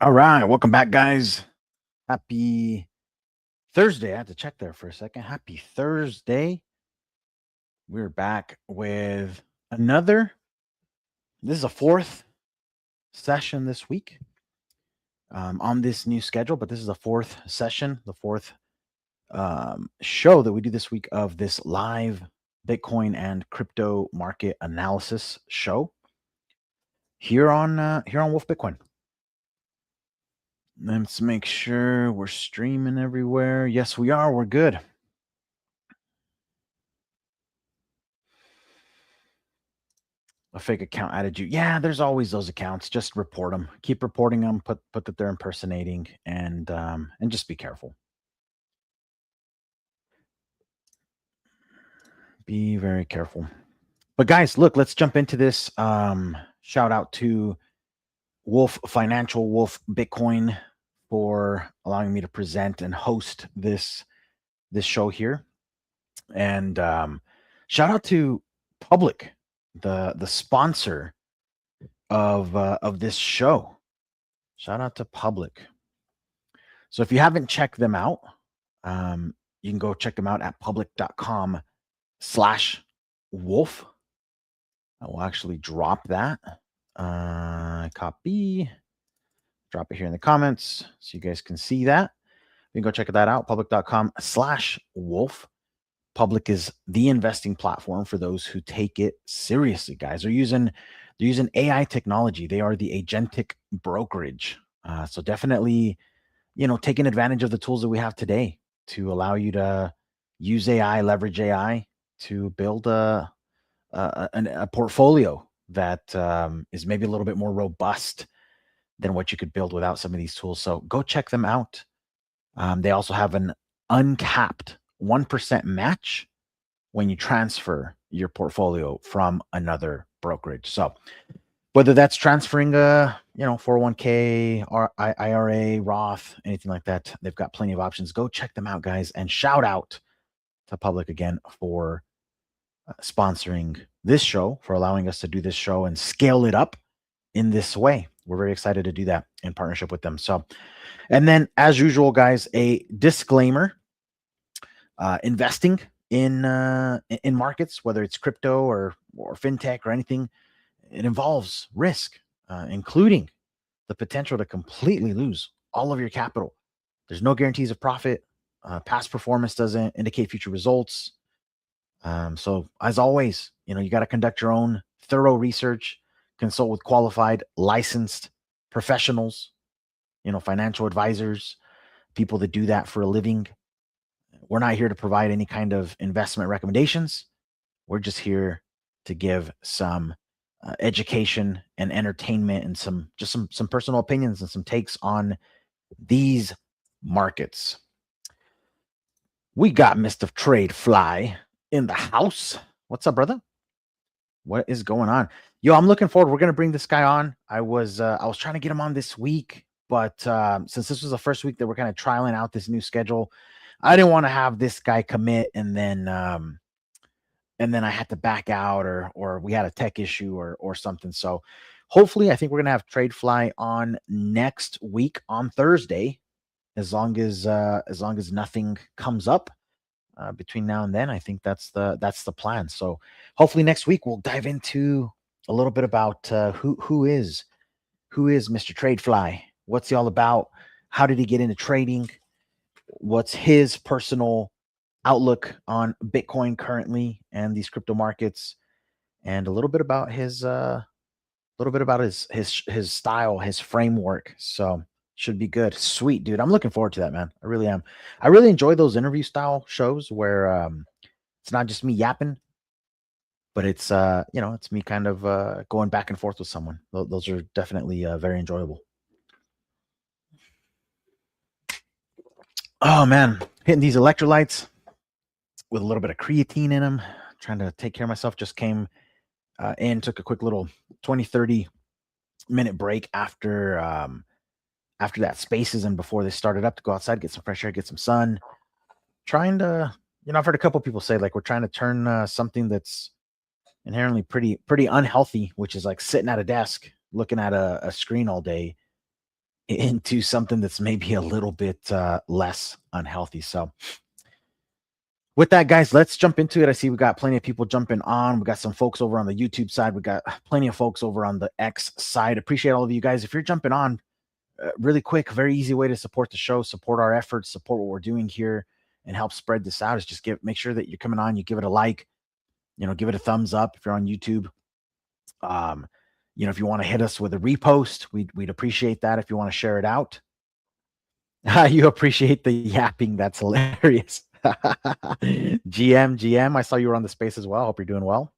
All right, welcome back, guys. Happy Thursday. I had to check there for a second. Happy Thursday. We're back with another. This is a fourth session this week on this new schedule, but this is the fourth session, the fourth show that we do this week of this live Bitcoin and crypto market analysis show here on Wolf Bitcoin. Let's make sure we're streaming everywhere. Yes, we are. We're good. A fake account added you. Yeah, there's always those accounts. Just report them. Keep reporting them. Put that they're impersonating, and just be careful. Be very careful. But guys, look, let's jump into this. Shout out to Wolf Financial, Wolf Bitcoin for allowing me to present and host this show here. And shout out to Public, the sponsor of this show. Shout out to Public. So if you haven't checked them out, you can go check them out at public.com/wolf. I will actually drop that. Copy. Drop it here in the comments so you guys can see that. You can go check that out, public.com/wolf. Public is the investing platform for those who take it seriously, guys. They're using AI technology. They are the agentic brokerage. So definitely, taking advantage of the tools that we have today to allow you to use AI, leverage AI to build a portfolio that is maybe a little bit more robust than what you could build without some of these tools. So go check them out. They also have an uncapped 1% match when you transfer your portfolio from another brokerage. So whether that's transferring 401k or IRA, Roth, anything like that, they've got plenty of options. Go check them out, guys, and shout out to Public again for sponsoring this show, for allowing us to do this show and scale it up in this way. We're very excited to do that in partnership with them. So, and then as usual, guys, a disclaimer: investing in markets, whether it's crypto or fintech or anything, it involves risk, including the potential to completely lose all of your capital. There's no guarantees of profit. Past performance doesn't indicate future results. So as always, you got to conduct your own thorough research, consult with qualified, licensed professionals, financial advisors, people that do that for a living. We're not here to provide any kind of investment recommendations. We're just here to give some education and entertainment and some personal opinions and some takes on these markets. We got Mr. Trade Fly in the house. What's up, brother? What is going on? Yo, I'm looking forward. We're gonna bring this guy on. I was trying to get him on this week, but since this was the first week that we're kind of trialing out this new schedule, I didn't want to have this guy commit and then I had to back out or we had a tech issue or something. So hopefully, I think we're gonna have TradeFly on next week on Thursday, as long as nothing comes up between now and then. I think that's the plan. So hopefully next week we'll dive into a little bit about who is Mr. TradeFly. What's he all about? How did he get into trading? What's his personal outlook on Bitcoin currently and these crypto markets, and a little bit about his style, his framework. So should be good. Sweet, dude. I'm looking forward to that, man. I really am. I really enjoy those interview style shows where it's not just me yapping, but it's it's me kind of going back and forth with someone. Those are definitely very enjoyable. Oh man, hitting these electrolytes with a little bit of creatine in them, trying to take care of myself. Just came in, took a quick little 20-30 minute break after that Spaces and before they started up, to go outside, get some fresh air, get some sun. Trying to, I've heard a couple people say, like, we're trying to turn something that's inherently pretty unhealthy, which is like sitting at a desk looking at a screen all day, into something that's maybe a little bit less unhealthy. So with that, guys, let's jump into it. I see we got plenty of people jumping on. We got some folks over on the YouTube side. We got plenty of folks over on the X side. Appreciate all of you guys. If you're jumping on, really quick, very easy way to support the show, support our efforts, support what we're doing here, and help spread this out is just make sure that you're coming on. You give it a like, give it a thumbs up if you're on YouTube. If you want to hit us with a repost, we'd appreciate that. If you want to share it out, you appreciate the yapping. That's hilarious. GM, I saw you were on the space as well. Hope you're doing well.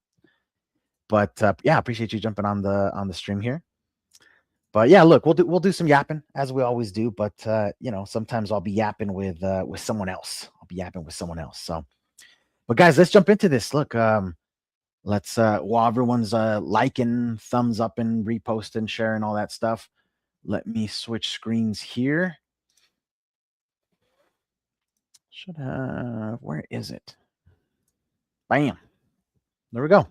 But yeah, appreciate you jumping on the stream here. But yeah, look, we'll do some yapping as we always do. But sometimes I'll be yapping with someone else. So, but guys, let's jump into this. Look, let's while everyone's liking, thumbs up, and reposting, sharing all that stuff. Let me switch screens here. Should have, where is it? Bam. There we go.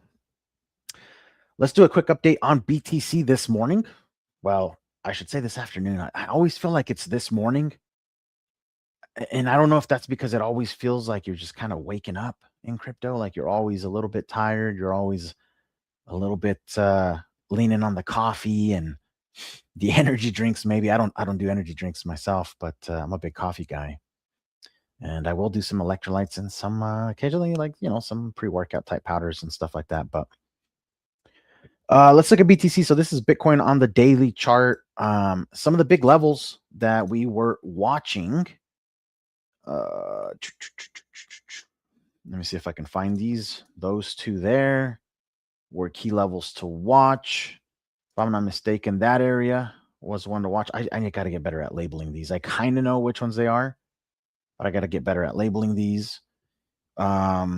Let's do a quick update on BTC this morning. Well, I should say this afternoon. I always feel like it's this morning. And I don't know if that's because it always feels like you're just kind of waking up in crypto. Like you're always a little bit tired. You're always a little bit leaning on the coffee and the energy drinks. Maybe I don't do energy drinks myself, but I'm a big coffee guy. And I will do some electrolytes and some occasionally, like, some pre-workout type powders and stuff like that. But let's look at BTC. So this is Bitcoin on the daily chart. Some of the big levels that we were watching. Let me see if I can find these. Those two there were key levels to watch. If I'm not mistaken, that area was one to watch. I got to get better at labeling these. I kind of know which ones they are, but I got to get better at labeling these. Yeah,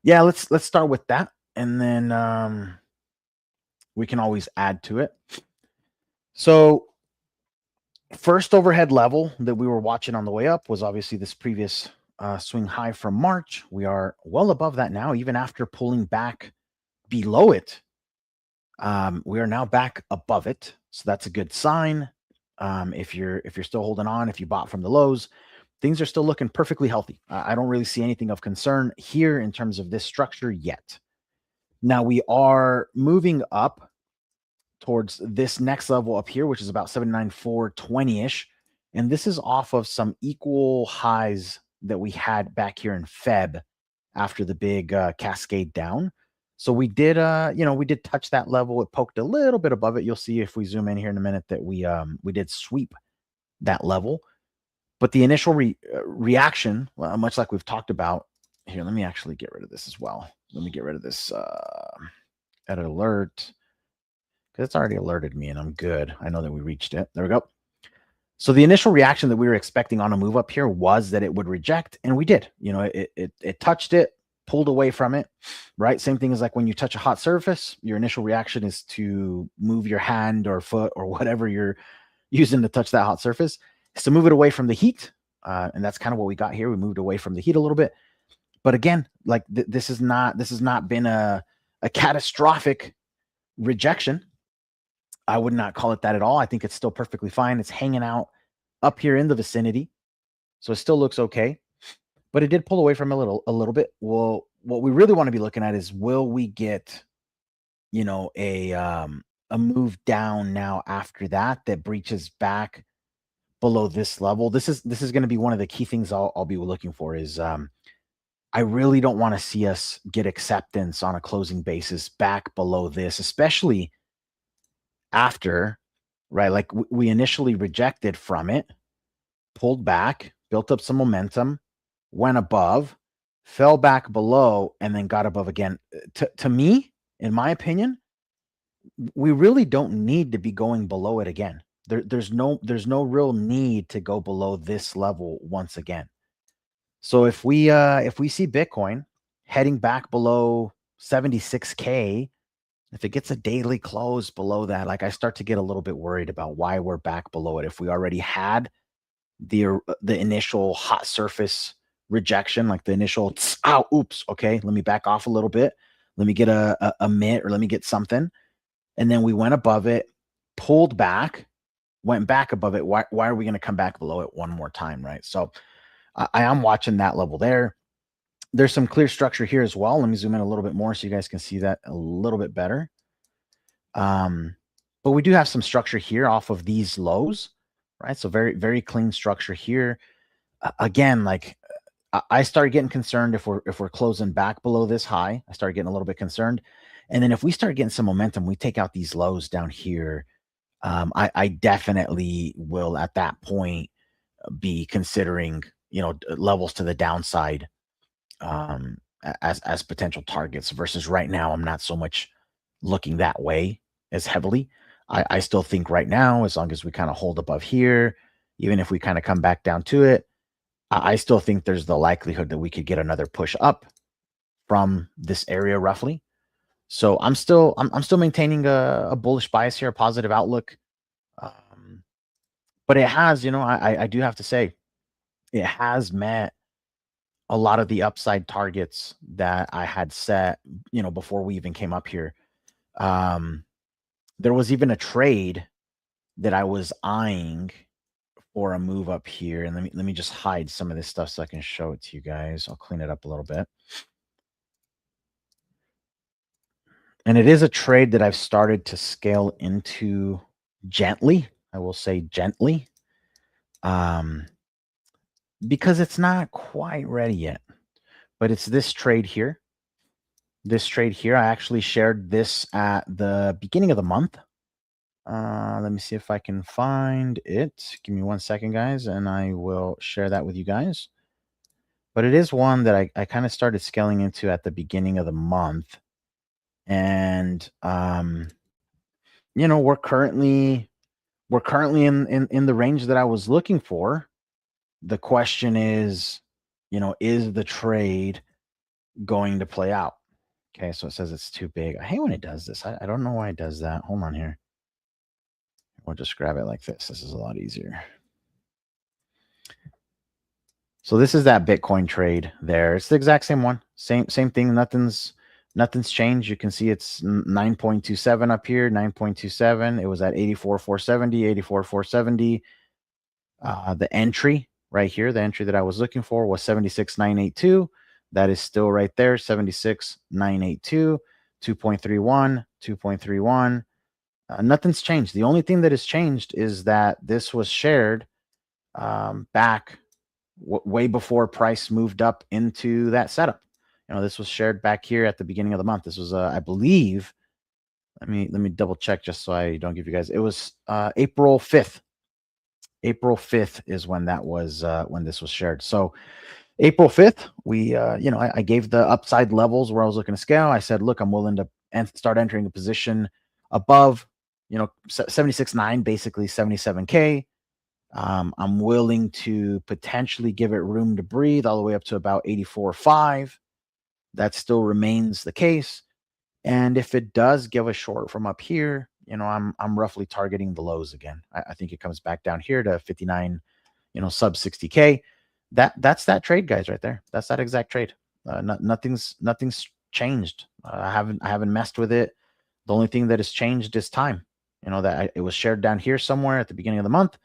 let's start with that, and then we can always add to it. So first overhead level that we were watching on the way up was obviously this previous swing high from March. We are well above that now, even after pulling back below it. We are now back above it, so that's a good sign. If you're still holding on, if you bought from the lows, things are still looking perfectly healthy. I don't really see anything of concern here in terms of this structure yet. Now we are moving up towards this next level up here, which is about 79,420-ish. And this is off of some equal highs that we had back here in Feb after the big cascade down. So we did, we did touch that level. It poked a little bit above it. You'll see if we zoom in here in a minute that we did sweep that level. But the initial reaction, much like we've talked about here, let me actually get rid of this as well. Let me get rid of this edit alert, because it's already alerted me and I'm good. I know that we reached it. There we go. So the initial reaction that we were expecting on a move up here was that it would reject, and we did. It touched it, pulled away from it, right? Same thing as like when you touch a hot surface, your initial reaction is to move your hand or foot or whatever you're using to touch that hot surface, is to move it away from the heat. And that's kind of what we got here. We moved away from the heat a little bit. But again, like this has not been a catastrophic rejection. I would not call it that at all. I think it's still perfectly fine. It's hanging out up here in the vicinity, so it still looks okay. But it did pull away from a little bit. Well, what we really want to be looking at is, will we get, a move down now after that breaches back below this level? This is going to be one of the key things I'll be looking for. Is I really don't want to see us get acceptance on a closing basis back below this, especially after, right? Like we initially rejected from it, pulled back, built up some momentum, went above, fell back below, and then got above again. To me, in my opinion, we really don't need to be going below it again. There's no real need to go below this level once again. So if we see Bitcoin heading back below 76K, if it gets a daily close below that, like, I start to get a little bit worried about why we're back below it. If we already had the initial hot surface rejection, like the initial, oops, okay, let me back off a little bit. Let me get a mitt, or let me get something. And then we went above it, pulled back, went back above it, why are we going to come back below it one more time, right? So I am watching that level there. There's some clear structure here as well. Let me zoom in a little bit more so you guys can see that a little bit better. But we do have some structure here off of these lows, right? So very, very clean structure here. Again, like I started getting concerned if we're closing back below this high. I started getting a little bit concerned. And then if we start getting some momentum, we take out these lows down here. I definitely will at that point be considering, levels to the downside as potential targets versus right now. I'm not so much looking that way as heavily. I still think right now, as long as we kind of hold above here, even if we kind of come back down to it, I still think there's the likelihood that we could get another push up from this area roughly. So I'm still maintaining a bullish bias here, a positive outlook. But it has, I do have to say, it has met a lot of the upside targets that I had set, before we even came up here. There was even a trade that I was eyeing for a move up here. And let me just hide some of this stuff so I can show it to you guys. I'll clean it up a little bit. And it is a trade that I've started to scale into gently. I will say gently. Because it's not quite ready yet. But it's this trade here. This trade here, I actually shared this at the beginning of the month. Let me see if I can find it. Give me 1 second, guys, and I will share that with you guys. But it is one that I kind of started scaling into at the beginning of the month. And we're currently in the range that I was looking for. The question is, is the trade going to play out? Okay, so it says it's too big. I hate when it does this. I don't know why it does that. Hold on here. We'll just grab it like this. This is a lot easier. So this is that Bitcoin trade there. It's the exact same one. Same thing. Nothing's changed. You can see it's 9.27 up here, 9.27. It was at 84,470, 84,470. The entry right here, the entry that I was looking for was 76,982. That is still right there, 76,982, 2.31, 2.31. Nothing's changed. The only thing that has changed is that this was shared back way before price moved up into that setup. This was shared back here at the beginning of the month. This was, I believe, let me double check just so I don't give you guys. It was April 5th. April 5th is when that was when this was shared. So April 5th, we, I gave the upside levels where I was looking to scale. I said, look, I'm willing to start entering a position above, 76.9, basically 77K. I'm willing to potentially give it room to breathe all the way up to about 84.5. That still remains the case. And if it does give a short from up here, I'm roughly targeting the lows again. I think it comes back down here to 59, sub 60K. That's that trade, guys, right there. That's that exact trade. Nothing's changed. I haven't messed with it. The only thing that has changed is time. It was shared down here somewhere at the beginning of the month.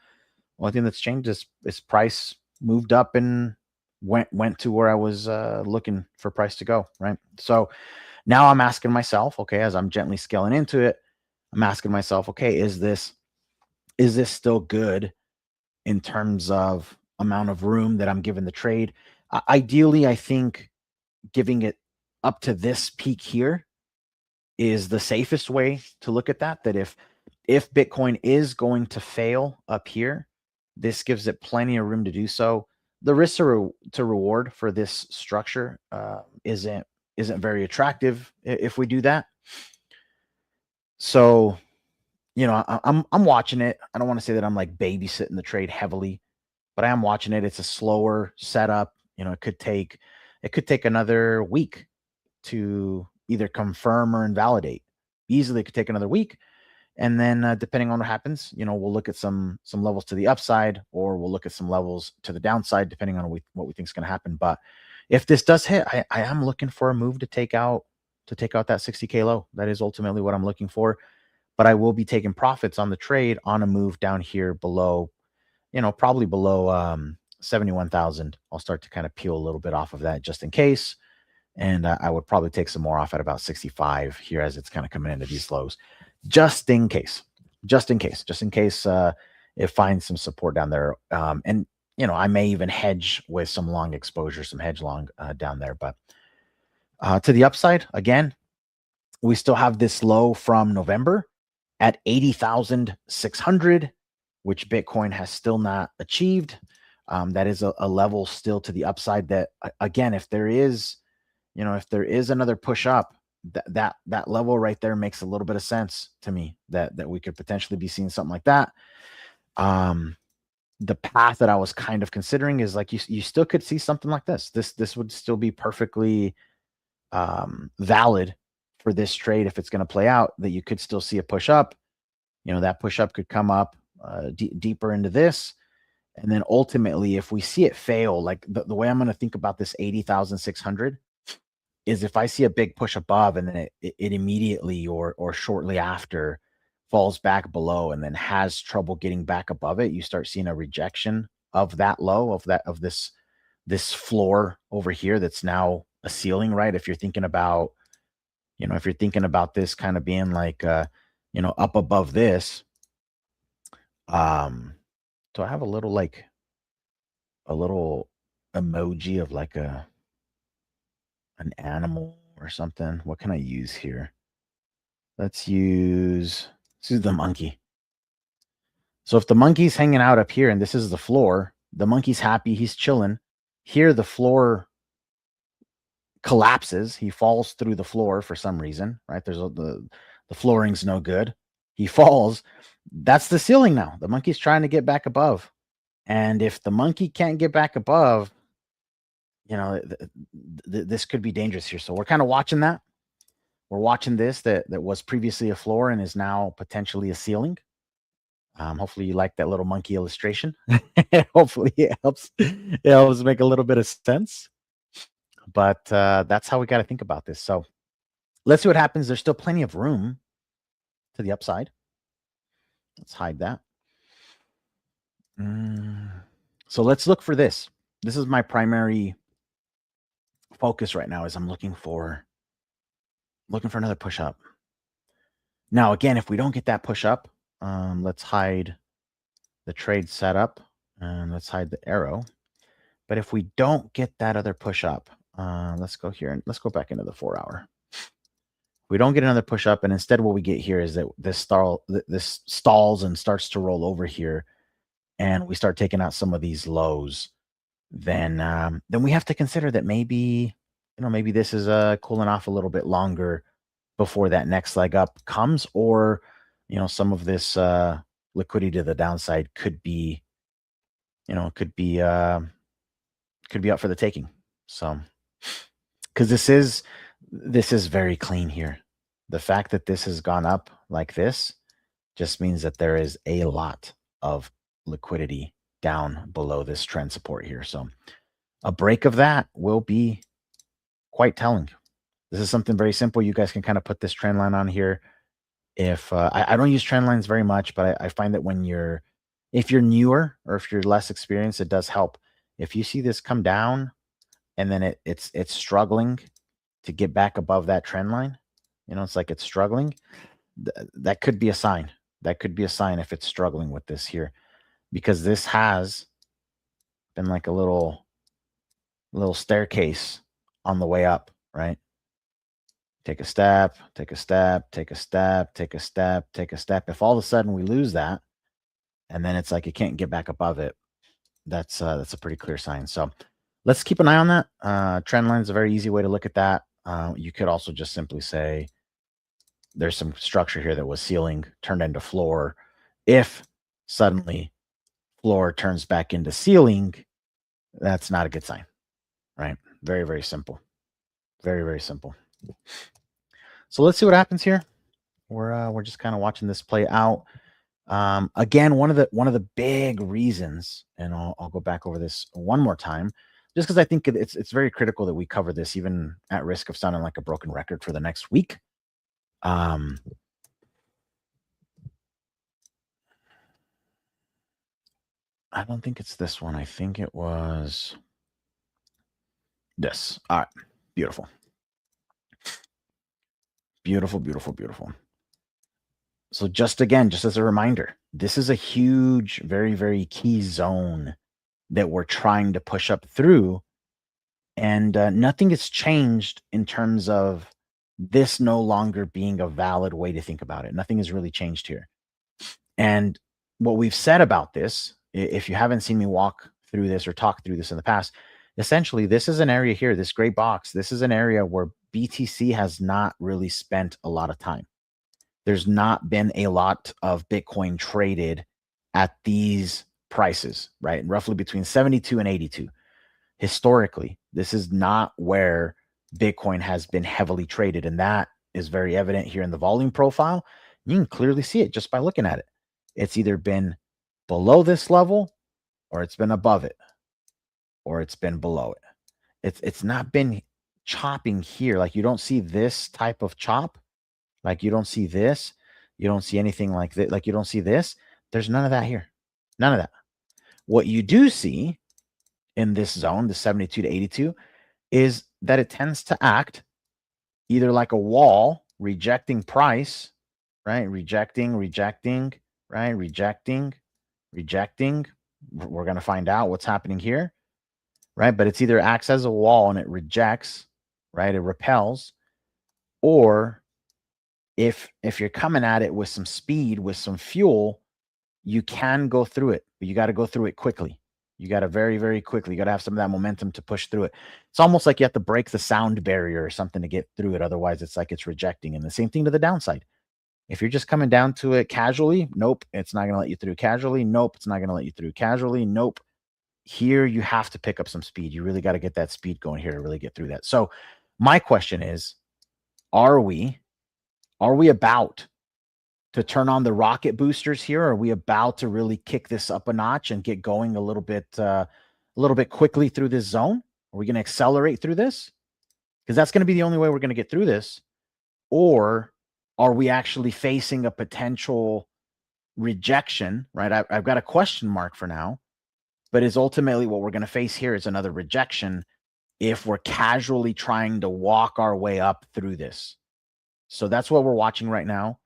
The only thing that's changed is price moved up and went to where I was looking for price to go, right? So now I'm asking myself, okay, as I'm gently scaling into it, I'm asking myself, okay, is this still good in terms of amount of room that I'm giving the trade? Ideally, I think giving it up to this peak here is the safest way to look at that. That if Bitcoin is going to fail up here, this gives it plenty of room to do so. The risk to reward for this structure isn't very attractive if we do that. So, I'm watching it. I don't want to say that I'm like babysitting the trade heavily, but I am watching it. It's a slower setup. It could take another week to either confirm or invalidate. Easily, it could take another week. And then depending on what happens, we'll look at some levels to the upside, or we'll look at some levels to the downside, depending on what we think is going to happen. But if this does hit, I am looking for a move to take out that 60K low. That is ultimately what I'm looking for. but I will be taking profits on the trade on a move down here below, probably below 71,000. I'll start to kind of peel a little bit off of that just in case. And I would probably take some more off at about 65 here as it's kind of coming into these lows, just in case, it finds some support down there. And I may even hedge with some long exposure, some hedge long down there. But to the upside, again, we still have this low from November at 80,600, which Bitcoin has still not achieved. That is a level still to the upside that, again, if there is another push up, that level right there makes a little bit of sense to me that we could potentially be seeing something like that. The path that I was kind of considering is like you still could see something like this. This would still be perfectly valid for this trade if it's going to play out, that you could still see a push up. That push up could come up deeper into this. And then ultimately, if we see it fail, like the way I'm going to think about this 80,600 is if I see a big push above and then it immediately or shortly after falls back below and then has trouble getting back above it, you start seeing a rejection of that low, of this floor over here that's now a ceiling, right? If you're thinking about this kind of being like up above this, so I have a little emoji of like an animal or something. What can I use here? Let's use the monkey. So if the monkey's hanging out up here and this is the floor, the monkey's happy, he's chilling. Here the floor collapses, he falls through the floor for some reason, right? There's the flooring's no good. He falls. That's the ceiling now. The monkey's trying to get back above. And if the monkey can't get back above, this could be dangerous here. So we're kind of watching that. We're watching this that was previously a floor and is now potentially a ceiling. Hopefully you like that little monkey illustration. Hopefully it helps make a little bit of sense. But that's how we got to think about this. So let's see what happens. There's still plenty of room to the upside. Let's hide that. So let's look for this. This is my primary focus right now, is I'm looking for another push up. Now, again, if we don't get that push up, let's hide the trade setup and let's hide the arrow. But if we don't get that other push up, let's go here and let's go back into the 4 hour. We don't get another push up, and instead what we get here is that this stalls and starts to roll over here, and we start taking out some of these lows. Then we have to consider that maybe this is cooling off a little bit longer before that next leg up comes, or some of this liquidity to the downside could be up for the taking. So because this is very clean here. The fact that this has gone up like this just means that there is a lot of liquidity down below this trend support here. So a break of that will be quite telling. This is something very simple. You guys can kind of put this trend line on here. If I don't use trend lines very much, but I find that if you're newer or if you're less experienced, it does help. If you see this come down and then it's struggling to get back above that trend line, it's like it's struggling. That could be a sign. That could be a sign if it's struggling with this here, because this has been like a little staircase on the way up, right? Take a step, take a step, take a step, take a step, take a step. If all of a sudden we lose that, and then it's like you can't get back above it, that's a pretty clear sign. So let's keep an eye on that. Trend line is a very easy way to look at that. You could also just simply say there's some structure here that was ceiling turned into floor. If suddenly floor turns back into ceiling, that's not a good sign, right? Very, very simple. Very, very simple. So let's see what happens here. We're just kind of watching this play out. Again, one of the big reasons, and I'll go back over this one more time, just because I think it's very critical that we cover this, even at risk of sounding like a broken record for the next week. I don't think it's this one. I think it was this. All right. Beautiful. Beautiful, beautiful, beautiful. So just again, just as a reminder, this is a huge, very, very key zone that we're trying to push up through. And nothing has changed in terms of this no longer being a valid way to think about it. Nothing has really changed here. And what we've said about this, if you haven't seen me walk through this or talk through this in the past, essentially, this is an area here, this gray box. This is an area where BTC has not really spent a lot of time. There's not been a lot of Bitcoin traded at these prices, right? Roughly between 72 and 82. Historically, this is not where Bitcoin has been heavily traded. And that is very evident here in the volume profile. You can clearly see it just by looking at it. It's either been below this level or it's been above it or it's been below it. It's not been chopping here. Like you don't see this type of chop. Like you don't see this. You don't see anything like that. Like you don't see this. There's none of that here. None of that. What you do see in this zone, the 72 to 82, is that it tends to act either like a wall, rejecting price, right? Rejecting, rejecting, right? Rejecting, rejecting. We're going to find out what's happening here, right? But it's either acts as a wall and it rejects, right? It repels, or if you're coming at it with some speed, with some fuel, you can go through it, but you got to go through it quickly. You got to very, very quickly. You got to have some of that momentum to push through it. It's almost like you have to break the sound barrier or something to get through it. Otherwise, it's like it's rejecting. And the same thing to the downside. If you're just coming down to it casually, nope, it's not going to let you through casually. Nope, it's not going to let you through casually. Nope. Here, you have to pick up some speed. You really got to get that speed going here to really get through that. So, my question is, are we about to turn on the rocket boosters here? Are we about to really kick this up a notch and get going a little bit quickly through this zone? Are we going to accelerate through this? Because that's going to be the only way we're going to get through this. Or are we actually facing a potential rejection? Right? I've got a question mark for now, but is ultimately what we're going to face here is another rejection if we're casually trying to walk our way up through this. So that's what we're watching right now.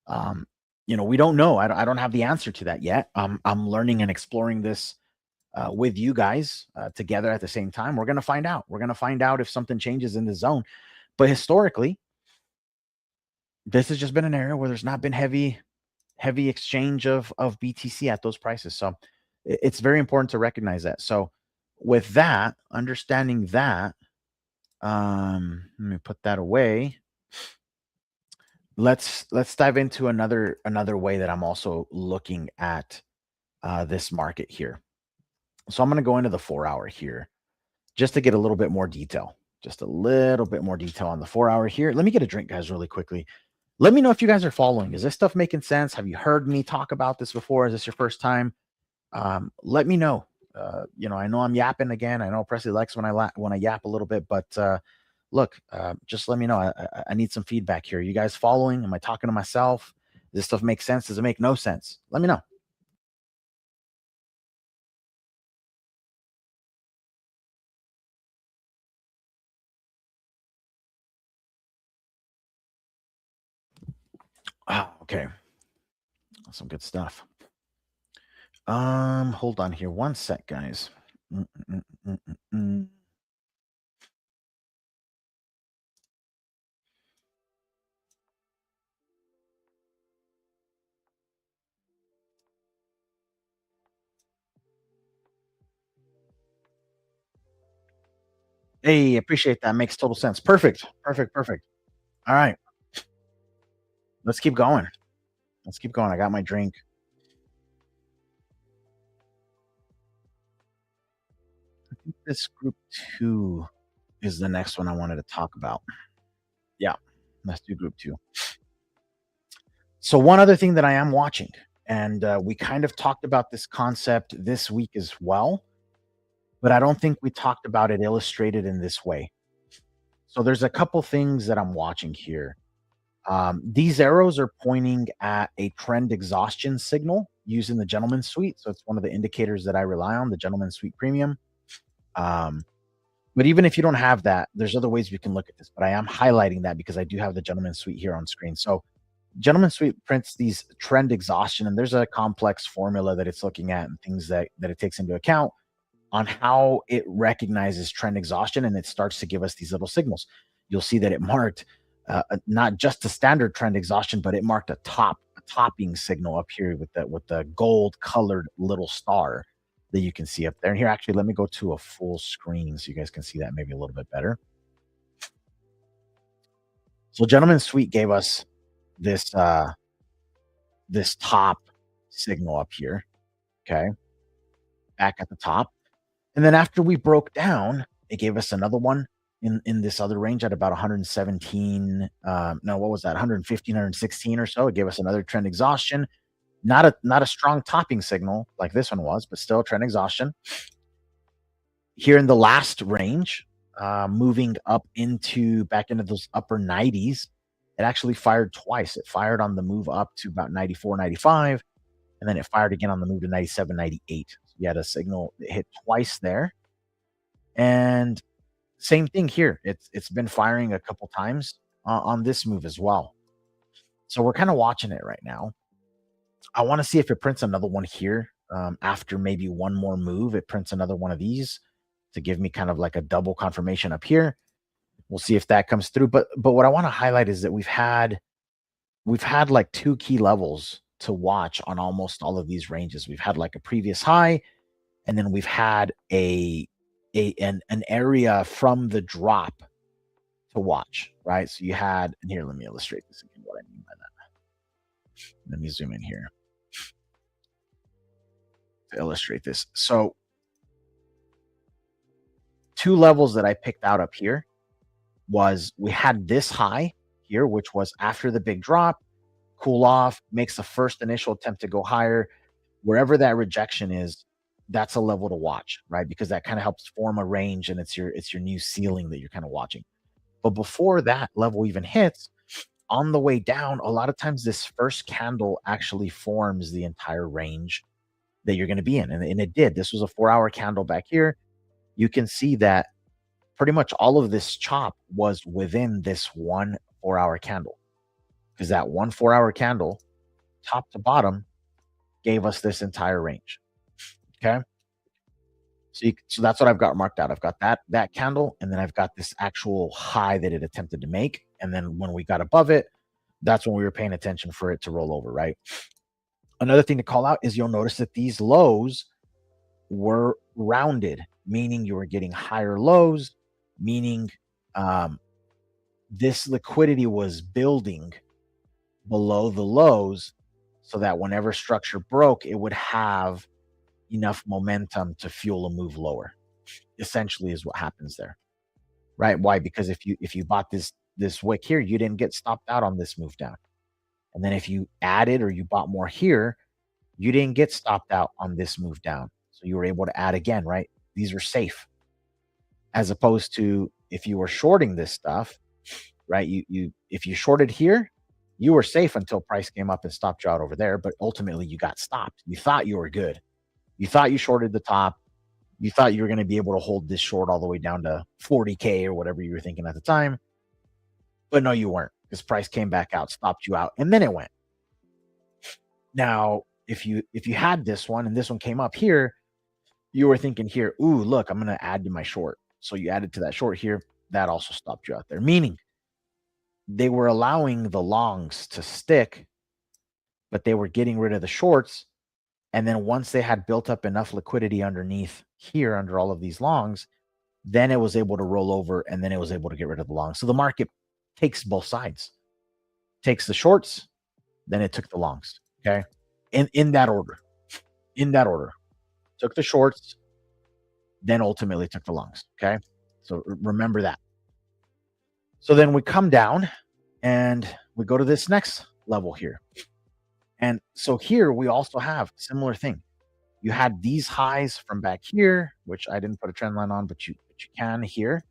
Um, we don't know. I don't have the answer to that yet. I'm learning and exploring this with you guys together at the same time. We're going to find out. We're going to find out if something changes in the zone. But historically, this has just been an area where there's not been heavy exchange of BTC at those prices. So it's very important to recognize that. So with that, understanding that, let me put that away. Let's dive into another way that I'm also looking at this market here. So I'm going to go into the 4-hour here just to get a little bit more detail, just a little bit more detail on the 4-hour here. Let me get a drink, guys, really quickly. Let me know if you guys are following. Is this stuff making sense? Have you heard me talk about this before? Is this your first time? Let me know. I know I'm yapping again. I know Presley likes when I yap a little bit, but look, just let me know. I need some feedback here. You guys following? Am I talking to myself? Does this stuff make sense? Does it make no sense? Let me know. Okay. Some good stuff. Hold on here. One sec, guys. Mm, mm, mm, mm, mm. Hey, appreciate that. Makes total sense. Perfect. Perfect. Perfect. All right. Let's keep going. Let's keep going. I got my drink. I think this group two is the next one I wanted to talk about. Yeah. Let's do group two. So one other thing that I am watching, and we kind of talked about this concept this week as well, but I don't think we talked about it illustrated in this way. So there's a couple things that I'm watching here. These arrows are pointing at a trend exhaustion signal. using the gentleman's suite. So it's one of the indicators that I rely on, the gentleman's suite premium. Um, but even if you don't have that, there's other ways we can look at this. But I am highlighting that because I do have the gentleman's suite here on screen. So gentleman's suite prints these trend exhaustion, and there's a complex formula that it's looking at and things that it takes into account on how it recognizes trend exhaustion, and it starts to give us these little signals. You'll see that it marked not just a standard trend exhaustion, but it marked a topping signal up here with the gold colored little star that you can see up there. And here, actually, let me go to a full screen so you guys can see that maybe a little bit better. So Gentleman's Suite gave us this this top signal up here. Okay, back at the top. And then after we broke down, it gave us another one in this other range at about 117. No, what was that? 115, 116 or so. It gave us another trend exhaustion. Not a strong topping signal like this one was, but still trend exhaustion. Here in the last range, moving up into back into those upper 90s, it actually fired twice. It fired on the move up to about 94, 95, and then it fired again on the move to 97, 98. So you had a signal that hit twice there. And same thing here. It's been firing a couple times on this move as well. So we're kind of watching it right now. I want to see if it prints another one here after maybe one more move. It prints another one of these to give me kind of like a double confirmation up here. We'll see if that comes through. But what I want to highlight is that we've had like two key levels to watch on almost all of these ranges. We've had like a previous high, and then we've had an area from the drop to watch, right? So you had, and here, let me illustrate this again, what I mean by that. Let me zoom in here to illustrate this. So two levels that I picked out up here was we had this high here, which was after the big drop, cool off, makes the first initial attempt to go higher. Wherever that rejection is, that's a level to watch, right? Because that kind of helps form a range, and it's your new ceiling that you're kind of watching. But before that level even hits, on the way down, a lot of times this first candle actually forms the entire range that you're going to be in. And it did. This was a 4-hour candle back here. You can see that pretty much all of this chop was within this one 4-hour candle, because that one 4-hour candle, top to bottom, gave us this entire range. Okay. So that's what I've got marked out. I've got that candle, and then I've got this actual high that it attempted to make. And then when we got above it, that's when we were paying attention for it to roll over, right? Another thing to call out is you'll notice that these lows were rounded, meaning you were getting higher lows, meaning this liquidity was building below the lows so that whenever structure broke, it would have enough momentum to fuel a move lower. Essentially is what happens there. Right? Why? Because if you bought this wick here, you didn't get stopped out on this move down. And then if you added or you bought more here, you didn't get stopped out on this move down. So you were able to add again, right? These are safe. As opposed to if you were shorting this stuff, right? If you shorted here, you were safe until price came up and stopped you out over there, but ultimately you got stopped. You thought you were good. You thought you shorted the top. You thought you were going to be able to hold this short all the way down to 40K or whatever you were thinking at the time. But no, you weren't, because price came back out, stopped you out, and then it went. Now, if you had this one and this one came up here, you were thinking here, ooh, look, I'm going to add to my short. So you added to that short here. That also stopped you out there, meaning they were allowing the longs to stick, but they were getting rid of the shorts. And then once they had built up enough liquidity underneath here, under all of these longs, then it was able to roll over, and then it was able to get rid of the longs. So the market takes both sides, takes the shorts, then it took the longs. Okay. In that order, took the shorts, then ultimately took the longs. Okay. So remember that. So then we come down and we go to this next level here. And so here we also have similar thing. You had these highs from back here, which I didn't put a trend line on, but you can here.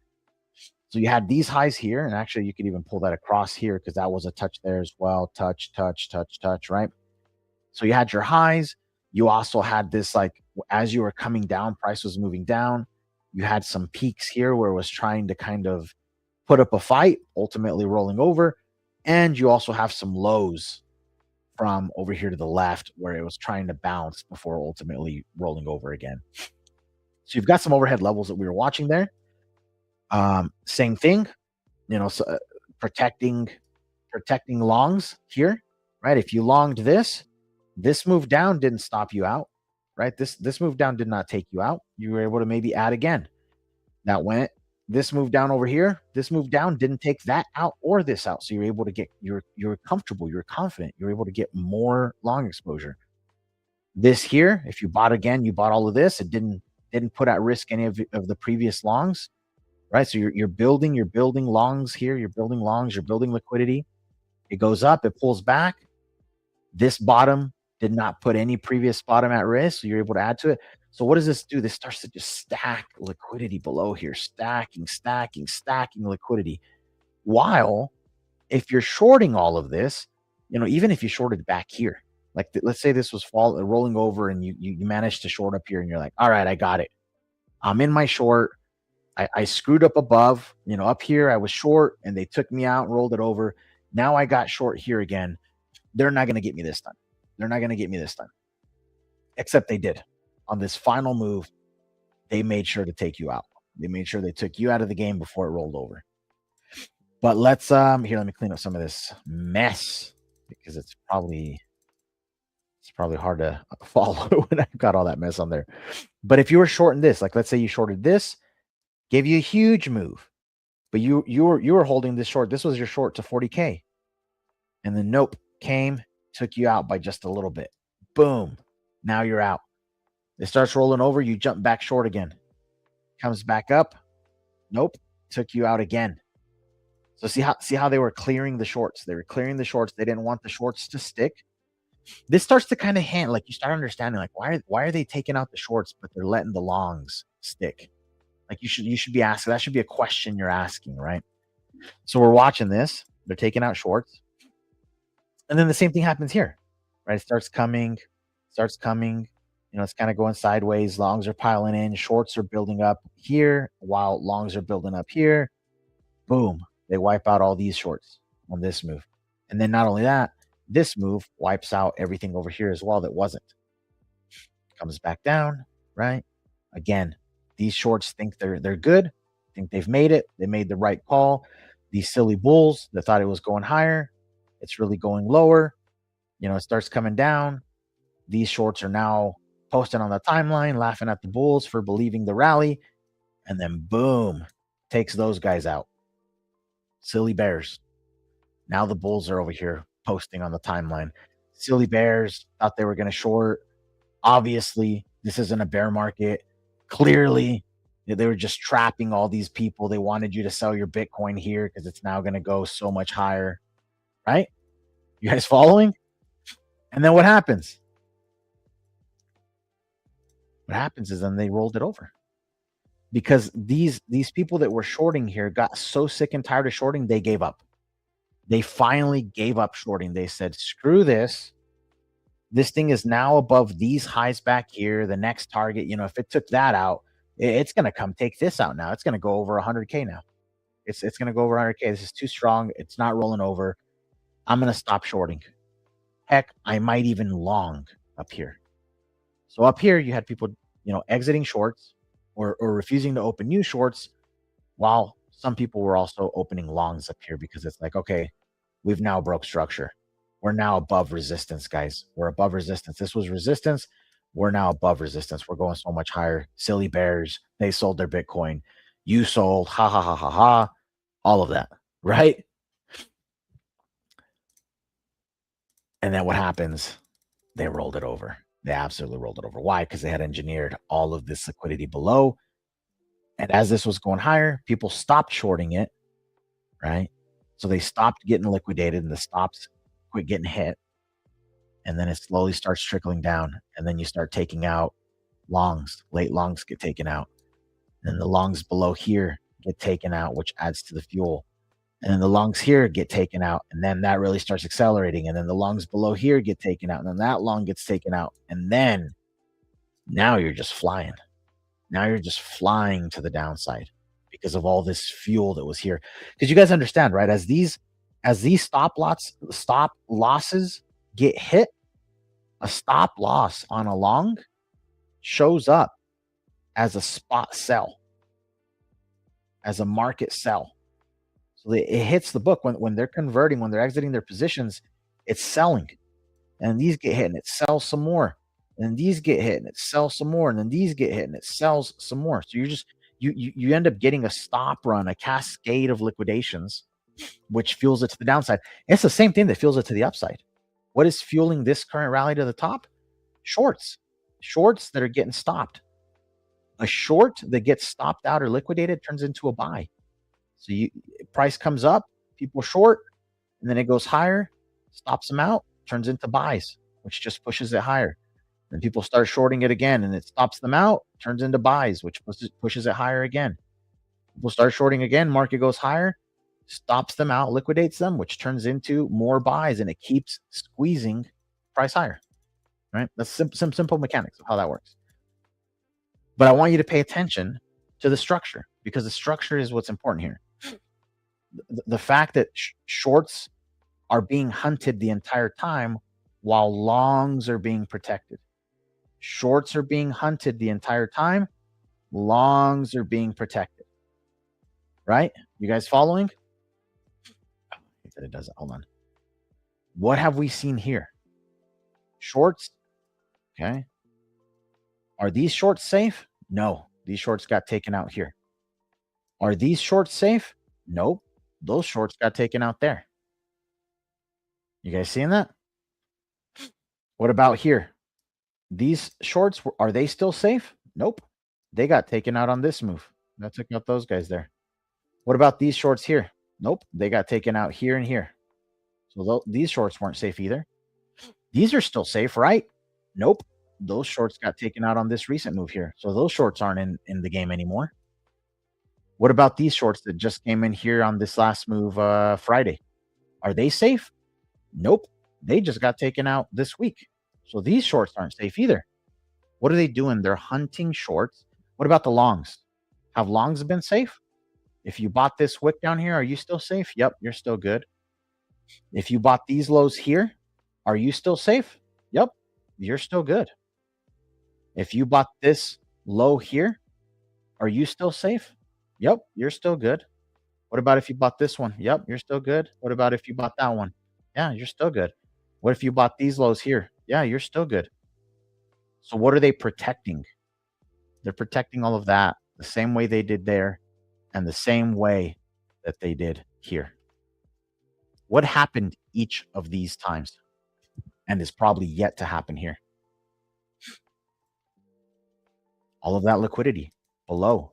So you had these highs here, and actually you could even pull that across here because that was a touch there as well. Touch, touch, touch, touch, right? So you had your highs, You also had this like as you were coming down, price was moving down. You had some peaks here where it was trying to kind of put up a fight, ultimately rolling over. And you also have some lows from over here to the left where it was trying to bounce before ultimately rolling over again. So you've got some overhead levels that we were watching there. Same thing, so, protecting protecting longs here, right? If you longed this move down didn't stop you out, right? This move down did not take you out. You were able to maybe add again. That went this move down over here. This move down didn't take that out or this out. So you're able to get you're comfortable, you're confident, you're able to get more long exposure. This here, if you bought again, you bought all of this. It didn't put at risk any of the previous longs, right? So you're building longs here, you're building longs, you're building liquidity. It goes up, it pulls back. This bottom did not put any previous bottom at risk, so you're able to add to it. So what does this do? This starts to just stack liquidity below here, stacking, stacking, stacking liquidity. While if you're shorting all of this, even if you shorted back here, like let's say this was rolling over and you managed to short up here and you're like, all right, I got it. I'm in my short. I screwed up above, up here I was short and they took me out and rolled it over. Now I got short here again. They're not going to get me this time. They're not going to get me this time. Except they did. On this final move, they made sure to take you out. They made sure they took you out of the game before it rolled over. But let's let me clean up some of this mess because it's probably hard to follow when I've got all that mess on there. But if you were shorting this, like let's say you shorted this, gave you a huge move, but you were holding this short. This was your short to 40K. And then nope, came, took you out by just a little bit. Boom. Now you're out. It starts rolling over, you jump back short again. Comes back up. Nope, took you out again. So see how they were clearing the shorts. They were clearing the shorts. They didn't want the shorts to stick. This starts to kind of hint, like you start understanding, like why are they taking out the shorts, but they're letting the longs stick? Like you should be asking. That should be a question you're asking, right? So we're watching this. They're taking out shorts. And then the same thing happens here, right? It starts coming, it's kind of going sideways. Longs are piling in, shorts are building up here while longs are building up here. Boom, they wipe out all these shorts on this move. And then not only that, this move wipes out everything over here as well that wasn't. Comes back down, right? Again, these shorts think they're good, think they've made it. They made the right call. These silly bulls that thought it was going higher, it's really going lower. It starts coming down. These shorts are now posting on the timeline, laughing at the bulls for believing the rally. And then boom, takes those guys out. Silly bears. Now the bulls are over here posting on the timeline. Silly bears thought they were going to short. Obviously, this isn't a bear market. Clearly, they were just trapping all these people. They wanted you to sell your Bitcoin here because it's now going to go so much higher, right? You guys following? And then what happens? What happens is then they rolled it over because these people that were shorting here got so sick and tired of shorting, they gave up. They finally gave up shorting. They said, screw this. This thing is now above these highs back here. The next target, if it took that out, it's going to come take this out now. It's going to go over 100K now. It's going to go over 100K. This is too strong. It's not rolling over. I'm going to stop shorting. Heck, I might even long up here. So up here, you had people, exiting shorts or refusing to open new shorts, while some people were also opening longs up here because it's like, okay, we've now broke structure. We're now above resistance, guys. We're above resistance. This was resistance. We're now above resistance. We're going so much higher. Silly bears. They sold their Bitcoin. You sold. Ha, ha, ha, ha, ha. All of that, right? And then what happens? They rolled it over. They absolutely rolled it over. Why? Because they had engineered all of this liquidity below. And as this was going higher, people stopped shorting it, right? So they stopped getting liquidated and the stops quit getting hit. And then it slowly starts trickling down. And then you start taking out longs. Late longs get taken out. And the longs below here get taken out, which adds to the fuel. and then the longs here get taken out, and then that really starts accelerating, and then the longs below here get taken out, and then that long gets taken out, and then now you're just flying. Now you're just flying to the downside because of all this fuel that was here. Because you guys understand, right? As these stop losses get hit, a stop loss on a long shows up as a spot sell, as a market sell. So it hits the book when they're converting, when they're exiting their positions, it's selling. And these get hit and it sells some more. And these get hit and it sells some more. And then these get hit and it sells some more. So you end up getting a stop run, a cascade of liquidations, which fuels it to the downside. It's the same thing that fuels it to the upside. What is fueling this current rally to the top? Shorts that are getting stopped. A short that gets stopped out or liquidated turns into a buy. So price comes up, people short, and then it goes higher, stops them out, turns into buys, which just pushes it higher. Then people start shorting it again, and it stops them out, turns into buys, which pushes it higher again. People start shorting again, market goes higher, stops them out, liquidates them, which turns into more buys, and it keeps squeezing price higher. Right? That's some simple mechanics of how that works. But I want you to pay attention to the structure, because the structure is what's important here. The fact that shorts are being hunted the entire time while longs are being protected. Shorts are being hunted the entire time, longs are being protected. Right? You guys following? I think that it doesn't. Hold on. What have we seen here? Shorts. Okay. Are these shorts safe? No. These shorts got taken out here. Are these shorts safe? Nope. Those shorts got taken out there. You guys seeing that? What about here? These shorts, are they still safe? Nope. They got taken out on this move. That took out those guys there. What about these shorts here? Nope. They got taken out here and here. So these shorts weren't safe either. These are still safe, right? Nope. Those shorts got taken out on this recent move here. So those shorts aren't in the game anymore. What about these shorts that just came in here on this last move Friday? Are they safe? Nope. They just got taken out this week. So these shorts aren't safe either. What are they doing? They're hunting shorts. What about the longs? Have longs been safe? If you bought this wick down here, are you still safe? Yep, you're still good. If you bought these lows here, are you still safe? Yep, you're still good. If you bought this low here, are you still safe? Yep, you're still good. What about if you bought this one? Yep, you're still good. What about if you bought that one? Yeah, you're still good. What if you bought these lows here? Yeah, you're still good. So what are they protecting? They're protecting all of that the same way they did there and the same way that they did here. What happened each of these times and is probably yet to happen here? All of that liquidity below,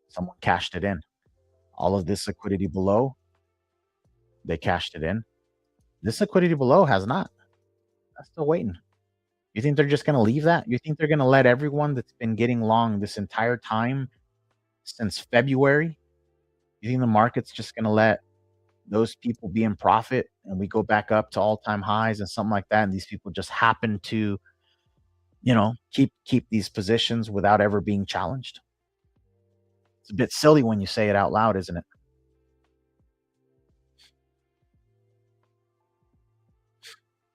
someone cashed it in. All of this liquidity below, they cashed it in. This liquidity below has not. That's still waiting. You think they're just going to leave that? You think they're going to let everyone that's been getting long this entire time since February? You think the market's just going to let those people be in profit and we go back up to all-time highs and something like that, and these people just happen to, keep these positions without ever being challenged? It's a bit silly when you say it out loud, isn't it?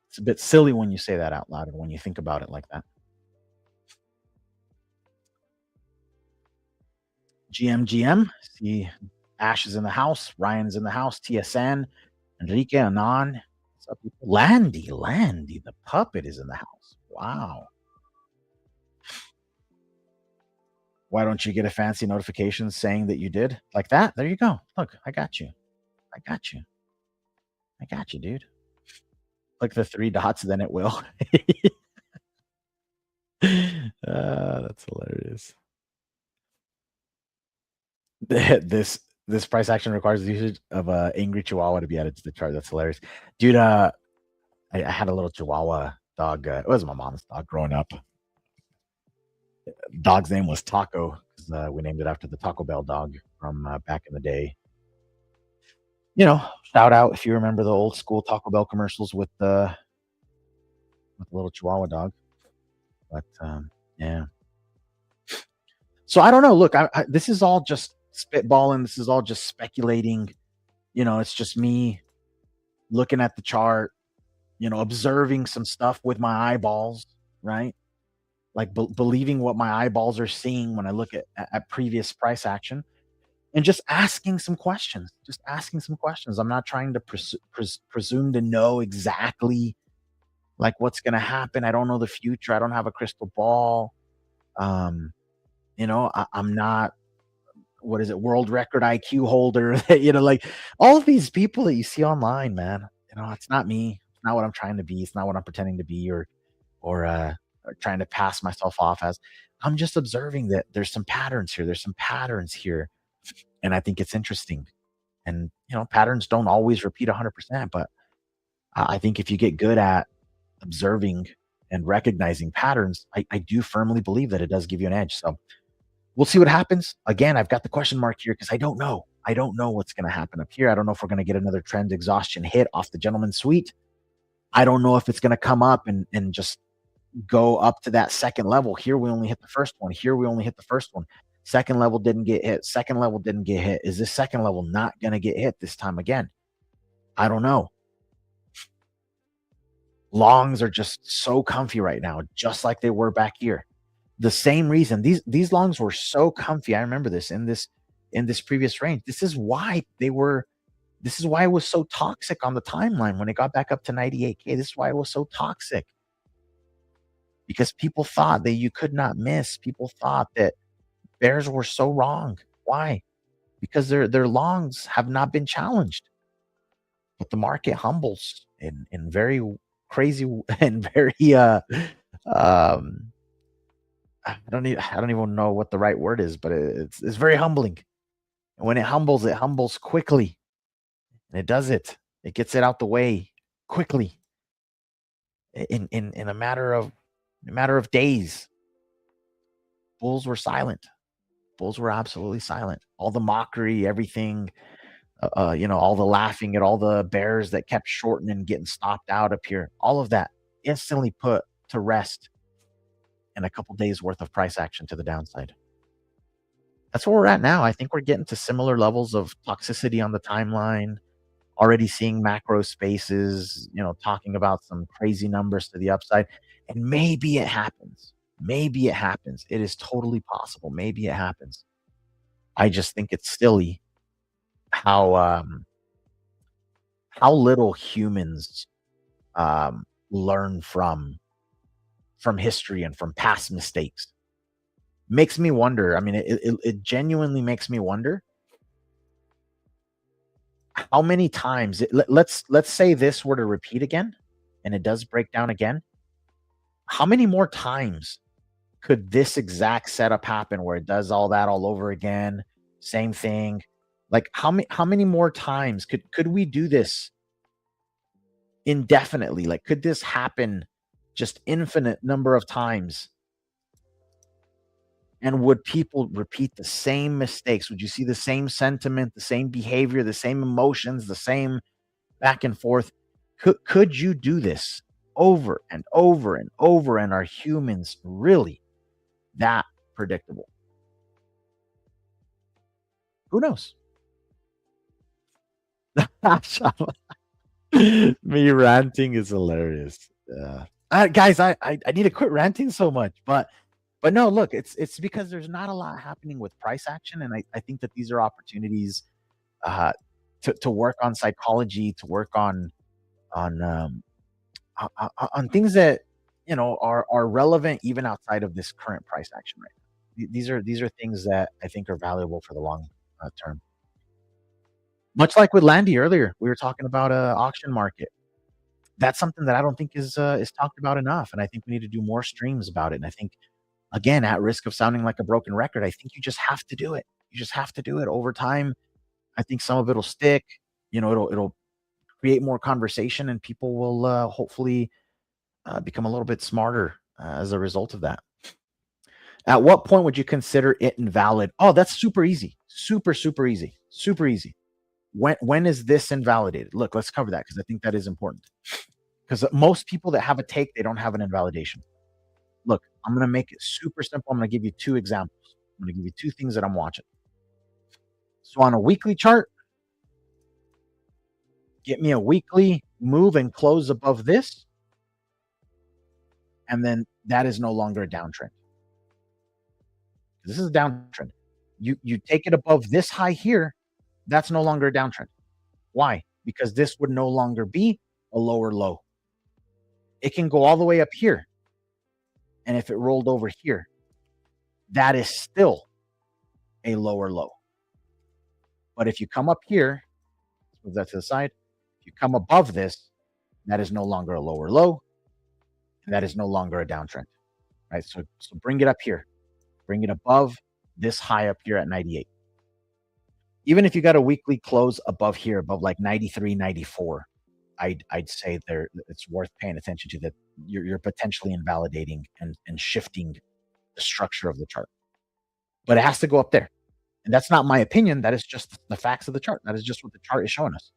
It's a bit silly when you say that out loud and when you think about it like that. GM, see Ash is in the house, Ryan's in the house, TSN, Enrique, Anon. What's up, people? Landy, the puppet is in the house. Wow. Why don't you get a fancy notification saying that you did? Like that? There you go. Look, I got you. I got you. I got you, dude. Click the 3 dots, then it will. That's hilarious. This price action requires the usage of a angry chihuahua to be added to the chart. That's hilarious, dude. I had a little chihuahua dog. It was my mom's dog growing up. Dog's name was Taco. We named it after the Taco Bell dog from back in the day. You know, shout out if you remember the old school Taco Bell commercials with the little Chihuahua dog. But yeah. So I don't know. Look, this is all just spitballing. This is all just speculating. It's just me looking at the chart, observing some stuff with my eyeballs, right? Like believing what my eyeballs are seeing when I look at previous price action, and just asking some questions. Just asking some questions. I'm not trying to presume to know exactly like what's going to happen. I don't know the future. I don't have a crystal ball. Um, I'm not, what is it, world record IQ holder. Like all of these people that you see online, man. It's not me. It's not what I'm trying to be. It's not what I'm pretending to be, or trying to pass myself off as. I'm just observing that there's some patterns here. There's some patterns here, and I think it's interesting. And patterns don't always repeat 100%, but I think if you get good at observing and recognizing patterns, I do firmly believe that it does give you an edge. So we'll see what happens. Again, I've got the question mark here because I don't know. I don't know what's going to happen up here. I don't know if we're going to get another trend exhaustion hit off the gentleman's suite. I don't know if it's going to come up and just go up to that second level. Here we only hit the first one. Here we only hit the first one. Second level didn't get hit. Second level didn't get hit. Is this second level not going to get hit this time again? I don't know. Longs are just so comfy right now, just like they were back here. The same reason these longs were so comfy. I remember this in this previous range. This is why it was so toxic on the timeline when it got back up to 98K. This is why it was so toxic. Because people thought that you could not miss. People thought that bears were so wrong. Why? Because their longs have not been challenged. But the market humbles in very crazy and very um I don't even know what the right word is, but it's very humbling. And when it humbles quickly. And it does it. It gets it out the way quickly in a matter of days. Bulls were silent. Bulls were absolutely silent. All the mockery, everything, all the laughing at all the bears that kept shorting and getting stopped out up here, all of that instantly put to rest in a couple days worth of price action to the downside. That's where we're at now. I think we're getting to similar levels of toxicity on the timeline, already seeing macro spaces, talking about some crazy numbers to the upside. And maybe it happens. Maybe it happens. It is totally possible. Maybe it happens. I just think it's silly how how little humans learn from history and from past mistakes. Makes me wonder. I mean, it genuinely makes me wonder how many times let's say this were to repeat again and it does break down again. How many more times could this exact setup happen where it does all that all over again? Same thing. Like how many more times could we do this indefinitely? Like could this happen just infinite number of times? And would people repeat the same mistakes? Would you see the same sentiment, the same behavior, the same emotions, the same back and forth? Could you do this over and over and over? And are humans really that predictable? Who knows? Me ranting is hilarious. Yeah. Guys, I need to quit ranting so much, but no, look, it's because there's not a lot happening with price action, and I think that these are opportunities uh, to work on psychology, to work on things that are relevant even outside of this current price action right now. These are things that I think are valuable for the long term. Much like with Landy earlier, we were talking about a auction market. That's something that I don't think is talked about enough, and I think we need to do more streams about it. And I think, again, at risk of sounding like a broken record, I think you just have to do it. You just have to do it over time. I think some of it'll stick. It'll create more conversation, and people will hopefully become a little bit smarter as a result of that. At what point would you consider it invalid? Oh, that's super easy. Super, super easy. Super easy. when is this invalidated? Look, let's cover that because I think that is important. Because most people that have a take, they don't have an invalidation. Look, I'm going to make it super simple. I'm going to give you two examples. I'm going to give you two things that I'm watching. So on a weekly chart, get me a weekly move and close above this, and then that is no longer a downtrend. This is a downtrend. You take it above this high here, that's no longer a downtrend. Why? Because this would no longer be a lower low. It can go all the way up here. And if it rolled over here, that is still a lower low. But if you come up here, let's move that to the side. If you come above this, that is no longer a lower low. And that is no longer a downtrend. Right? So bring it up here. Bring it above this high up here at 98. Even if you got a weekly close above here, above like 93, 94, I'd say there it's worth paying attention to that. You're potentially invalidating and shifting the structure of the chart. But it has to go up there. And that's not my opinion. That is just the facts of the chart. That is just what the chart is showing us.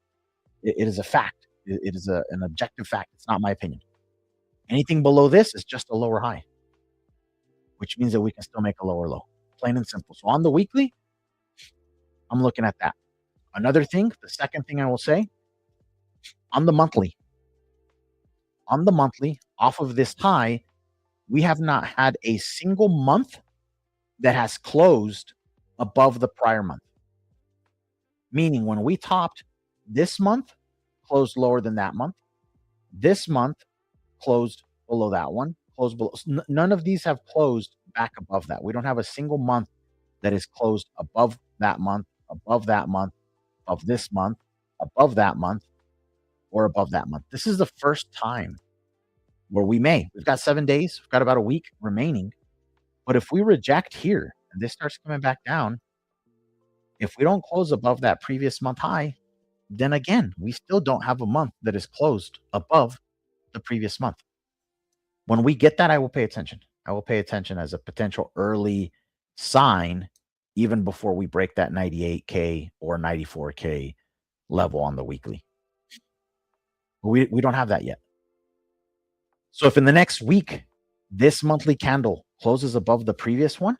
It is a fact. It is an objective fact. It's not my opinion. Anything below this is just a lower high, which means that we can still make a lower low. Plain and simple. So on the weekly, I'm looking at that. Another thing, the second thing I will say, on the monthly, off of this high, we have not had a single month that has closed above the prior month. Meaning when we topped this month, closed lower than that month. This month closed below that one, closed below. None of these have closed back above that. We don't have a single month that is closed above that month, above that month, above this month, above that month, or above that month. This is the first time where we've got 7 days, we've got about a week remaining. But if we reject here and this starts coming back down, if we don't close above that previous month high, then again, we still don't have a month that is closed above the previous month. When we get that, I will pay attention. I will pay attention as a potential early sign, even before we break that 98K or 94K level on the weekly. We don't have that yet. So if in the next week, this monthly candle closes above the previous one,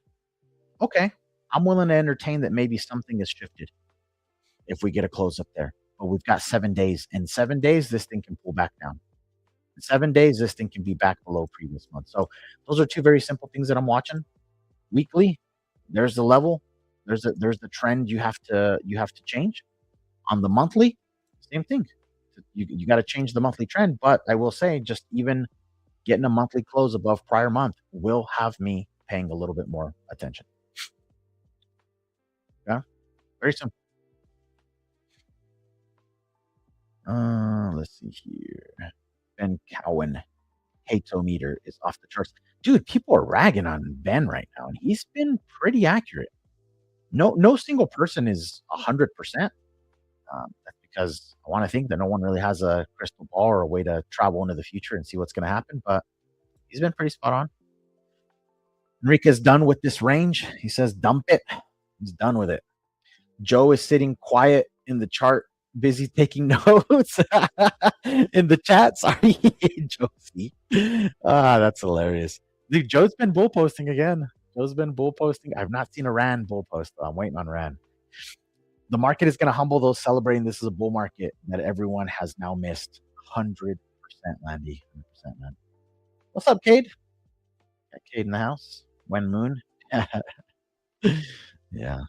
okay, I'm willing to entertain that maybe something has shifted if we get a close up there. But we've got 7 days. In 7 days, this thing can pull back down. In 7 days, this thing can be back below previous month. So those are two very simple things that I'm watching. Weekly, there's the level. There's the trend you have to change. On the monthly, same thing. You got to change the monthly trend. But I will say, just even getting a monthly close above prior month will have me paying a little bit more attention. Yeah, very simple. Let's see here. Ben Cowan, Hatometer is off the charts. Dude, people are ragging on Ben right now, and he's been pretty accurate. No single person is 100%. That's because I want to think that no one really has a crystal ball or a way to travel into the future and see what's going to happen. But he's been pretty spot on. Enrique's done with this range. He says, dump it. He's done with it. Joe is sitting quiet in the chart, busy taking notes in the chat. Sorry, Josie. That's hilarious. Dude, Joe's been bull posting again. I've not seen a Rand bull post, though. I'm waiting on Rand. The market is going to humble those celebrating this is a bull market that everyone has now missed. 100%, Landy. 100%, man. What's up, Cade? Got Cade in the house. When Moon. Yeah.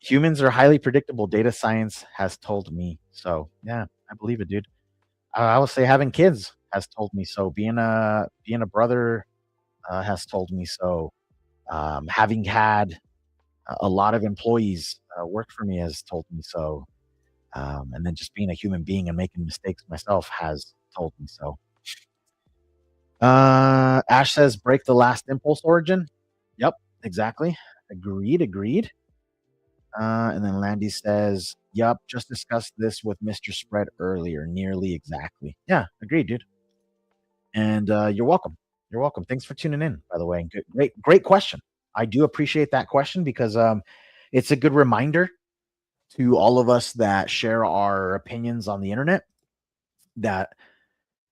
Humans are highly predictable. Data science has told me so. Yeah, I believe it, dude. I will say having kids has told me so. Being a brother has told me so. Having had a lot of employees work for me has told me so. And then just being a human being and making mistakes myself has told me so. Ash says, break the last impulse origin. Yep, exactly. Agreed. And then Landy says, yup, just discussed this with Mr. Spread earlier. Nearly exactly. Yeah, agreed, dude. And you're welcome. You're welcome. Thanks for tuning in, by the way. Great question. I do appreciate that question because it's a good reminder to all of us that share our opinions on the internet, that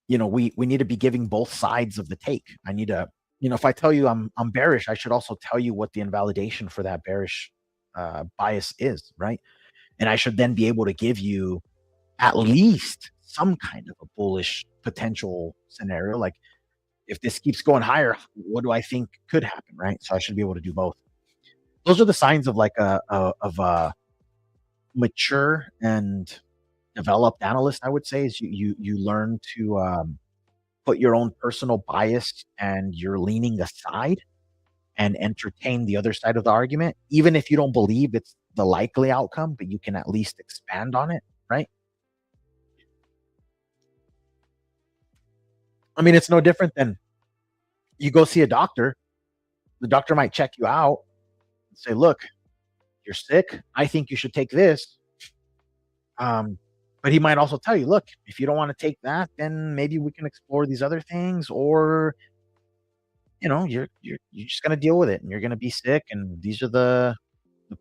we need to be giving both sides of the take. I need to, if I tell you I'm bearish, I should also tell you what the invalidation for that bearish bias is, right? And I should then be able to give you at least some kind of a bullish potential scenario. Like, if this keeps going higher, what do I think could happen, right? So I should be able to do both. Those are the signs of like a mature and developed analyst, I would say, is you learn to put your own personal bias and your leaning aside and entertain the other side of the argument, even if you don't believe it's the likely outcome, but you can at least expand on it, right? I mean, it's no different than you go see a doctor. The doctor might check you out and say, "Look, you're sick. I think you should take this." Um, but he might also tell you, "Look, if you don't want to take that, then maybe we can explore these other things, or you're just gonna deal with it, and you're gonna be sick, and these are the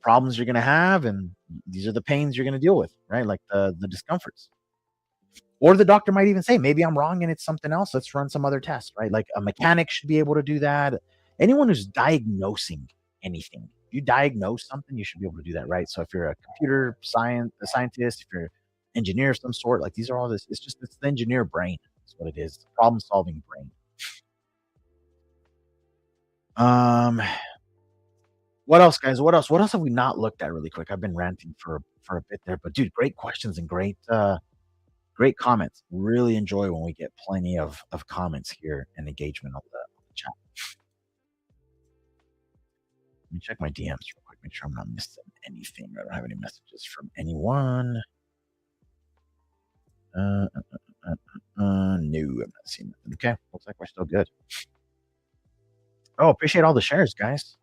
problems you're gonna have, and these are the pains you're gonna deal with, right? Like the discomforts." Or the doctor might even say, "Maybe I'm wrong and it's something else. Let's run some other tests," right? Like a mechanic should be able to do that. Anyone who's diagnosing anything, if you diagnose something, you should be able to do that, right? So if you're a computer science, a scientist, if you're an engineer of some sort, like these are all this. It's the engineer brain. That's what it is. It's a problem solving brain. Um, what else, guys? What else? What else have we not looked at really quick? I've been ranting for a bit there, but dude, great questions and great comments. Really enjoy when we get plenty of comments here and engagement on the chat. Let me check my DMs real quick, make sure I'm not missing anything. I don't have any messages from anyone. Uh, no, I'm not seeing nothing. Okay, looks like we're still good. Oh, appreciate all the shares, guys.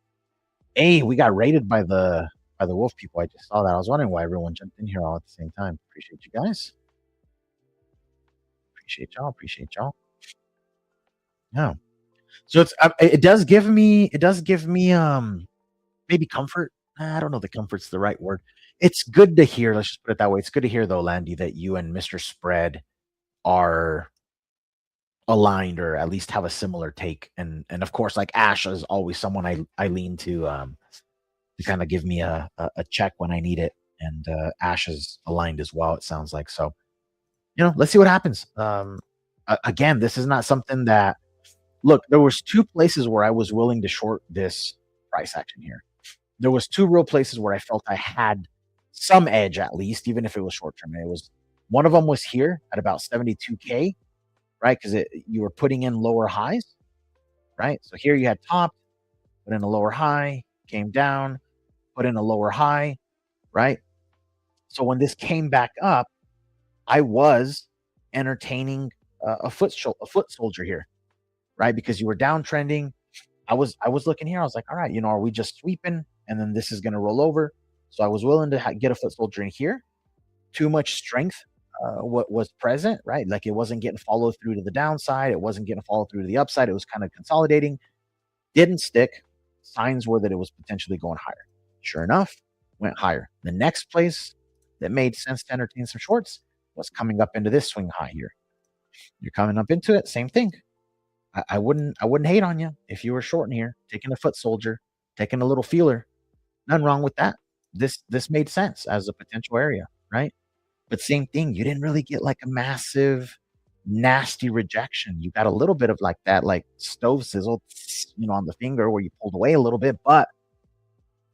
Hey, we got raided by the wolf people. I just saw that. I was wondering why everyone jumped in here all at the same time. Appreciate you guys. Appreciate y'all. Appreciate y'all. Yeah. So it does give me maybe comfort. I don't know if the comfort's the right word. It's good to hear. Let's just put it that way. It's good to hear though, Landy, that you and Mr. Spread are aligned or at least have a similar take. And of course, like Ash is always someone I lean to kind of give me a check when I need it. And Ash is aligned as well, it sounds like. So, let's see what happens. Again, this is not something that look, there was two places where I was willing to short this price action here. There was two real places where I felt I had some edge at least, even if it was short term. It was one of them was here at about 72K, right? Because you were putting in lower highs, right? So here you had top, put in a lower high, came down, put in a lower high, right? So when this came back up, I was entertaining a foot soldier here, right? Because you were downtrending. I was looking here. I was like, all right, are we just sweeping and then this is going to roll over? So I was willing to get a foot soldier in here. Too much strength, what was present, right? Like it wasn't getting followed through to the downside. It wasn't getting followed through to the upside. It was kind of consolidating. Didn't stick. Signs were that it was potentially going higher. Sure enough, went higher. The next place that made sense to entertain some shorts was coming up into this swing high here. You're coming up into it, same thing. I wouldn't hate on you if you were shorting here, taking a foot soldier, taking a little feeler. Nothing wrong with that. This made sense as a potential area, right? But same thing, you didn't really get like a massive, nasty rejection. You got a little bit of like that, like stove sizzle, on the finger where you pulled away a little bit, but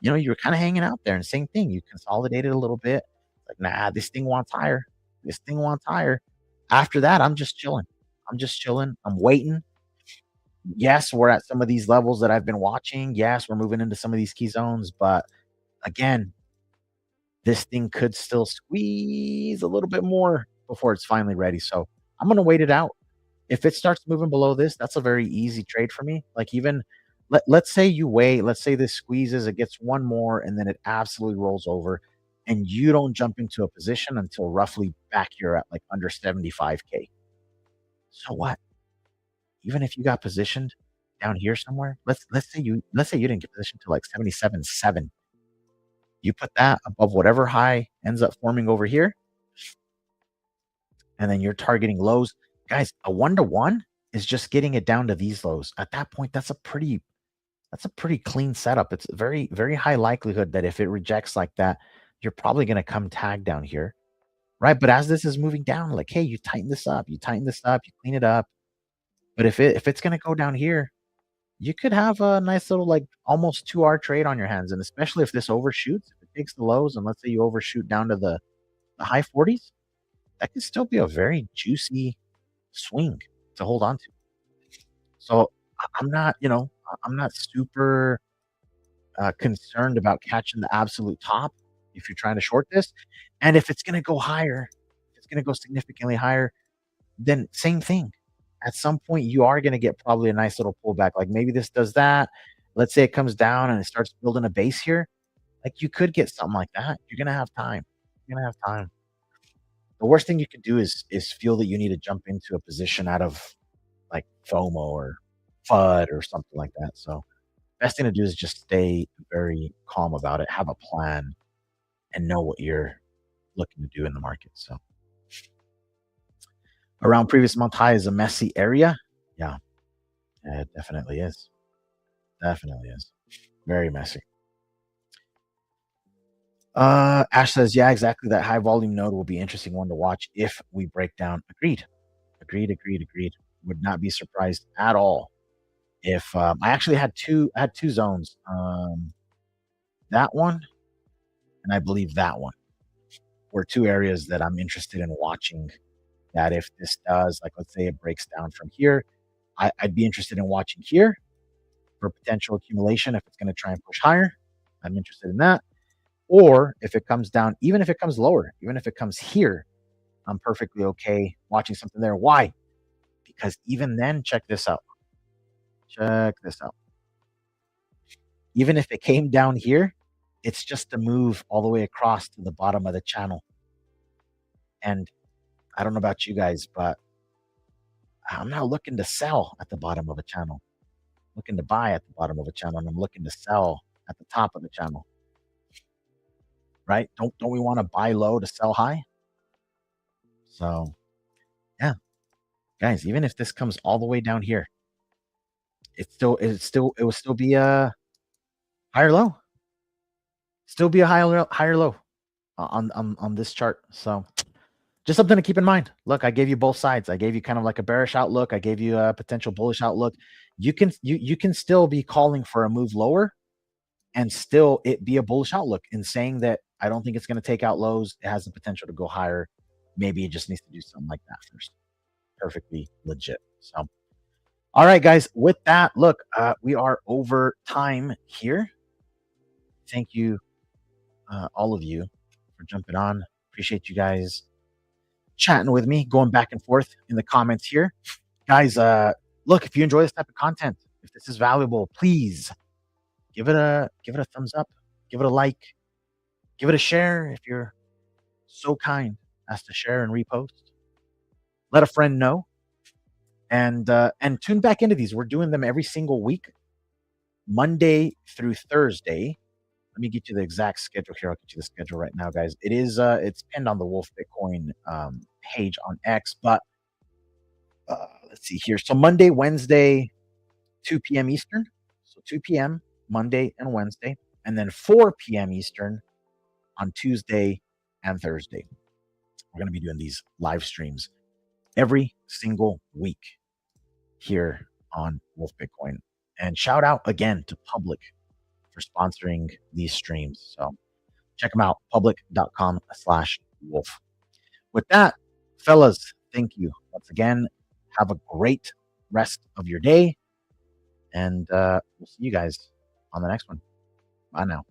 you were kind of hanging out there. And same thing, you consolidated a little bit. Like, nah, this thing wants higher. This thing wants higher. After that, I'm just chilling. I'm just chilling. I'm waiting. Yes, we're at some of these levels that I've been watching. Yes, we're moving into some of these key zones, but again, this thing could still squeeze a little bit more before it's finally ready. So I'm going to wait it out. If it starts moving below this, that's a very easy trade for me. Like even let's say you wait, let's say this squeezes, it gets one more, and then it absolutely rolls over, and you don't jump into a position until roughly back here at like under 75K. So what? Even if you got positioned down here somewhere, let's say you didn't get positioned to like 77.7. You put that above whatever high ends up forming over here, and then you're targeting lows. Guys, a 1-to-1 is just getting it down to these lows. At that point, that's a pretty clean setup. It's very, very high likelihood that if it rejects like that, you're probably going to come tag down here, right? But as this is moving down, like, hey, you tighten this up, you tighten this up, you clean it up. But if it's going to go down here, you could have a nice little like almost 2 hour trade on your hands. And especially if this overshoots, if it takes the lows and let's say you overshoot down to the high 40s, that could still be a very juicy swing to hold on to. So I'm not, I'm not super concerned about catching the absolute top if you're trying to short this. And if it's going to go higher, if it's going to go significantly higher, then same thing. At some point, you are going to get probably a nice little pullback. Like maybe this does that. Let's say it comes down and it starts building a base here. Like you could get something like that. You're going to have time. You're going to have time. The worst thing you could do is feel that you need to jump into a position out of like FOMO or FUD or something like that. So best thing to do is just stay very calm about it, have a plan, and know what you're looking to do in the market. So around previous month high is a messy area. Yeah, it definitely is. Definitely is. Very messy. Ash says, yeah, exactly. That high volume node will be interesting one to watch if we break down. Agreed. Agreed, agreed, agreed. Would not be surprised at all if I actually had two zones. That one and I believe that one were two areas that I'm interested in watching. That if this does, like let's say it breaks down from here, I'd be interested in watching here for potential accumulation if it's going to try and push higher. I'm interested in that. Or if it comes down, even if it comes lower, even if it comes here, I'm perfectly okay watching something there. Why? Because even then, check this out. Check this out. Even if it came down here, it's just a move all the way across to the bottom of the channel. And I don't know about you guys, but I'm not looking to sell at the bottom of a channel. I'm looking to buy at the bottom of a channel, and I'm looking to sell at the top of the channel. Right? Don't we want to buy low to sell high? So yeah, guys, even if this comes all the way down here, it will still be a higher low. Still be a higher low on this chart. So just something to keep in mind. Look, I gave you both sides. I gave you kind of like a bearish outlook. I gave you a potential bullish outlook. You can still be calling for a move lower and still it be a bullish outlook in saying that I don't think it's going to take out lows. It has the potential to go higher. Maybe it just needs to do something like that first. Perfectly legit. So, all right, guys, with that, look, we are over time here. Thank you, all of you, for jumping on. Appreciate you guys chatting with me, going back and forth in the comments here. Guys, look, if you enjoy this type of content, if this is valuable, please give it a thumbs up, give it a like, give it a share if you're so kind as to share and repost. Let a friend know. And tune back into these. We're doing them every single week, Monday through Thursday. Let me get you the exact schedule here. I'll get you the schedule right now, guys. It's pinned on the Wolf Bitcoin page on X, but let's see here. So Monday, Wednesday, 2 p.m. Eastern. So 2 p.m. Monday and Wednesday, and then 4 p.m. Eastern on Tuesday and Thursday. We're going to be doing these live streams every single week here on Wolf Bitcoin. And shout out again to Public for sponsoring these streams. So check them out, public.com/wolf. With that, fellas, thank you once again. Have a great rest of your day. And we'll see you guys on the next one. Bye now.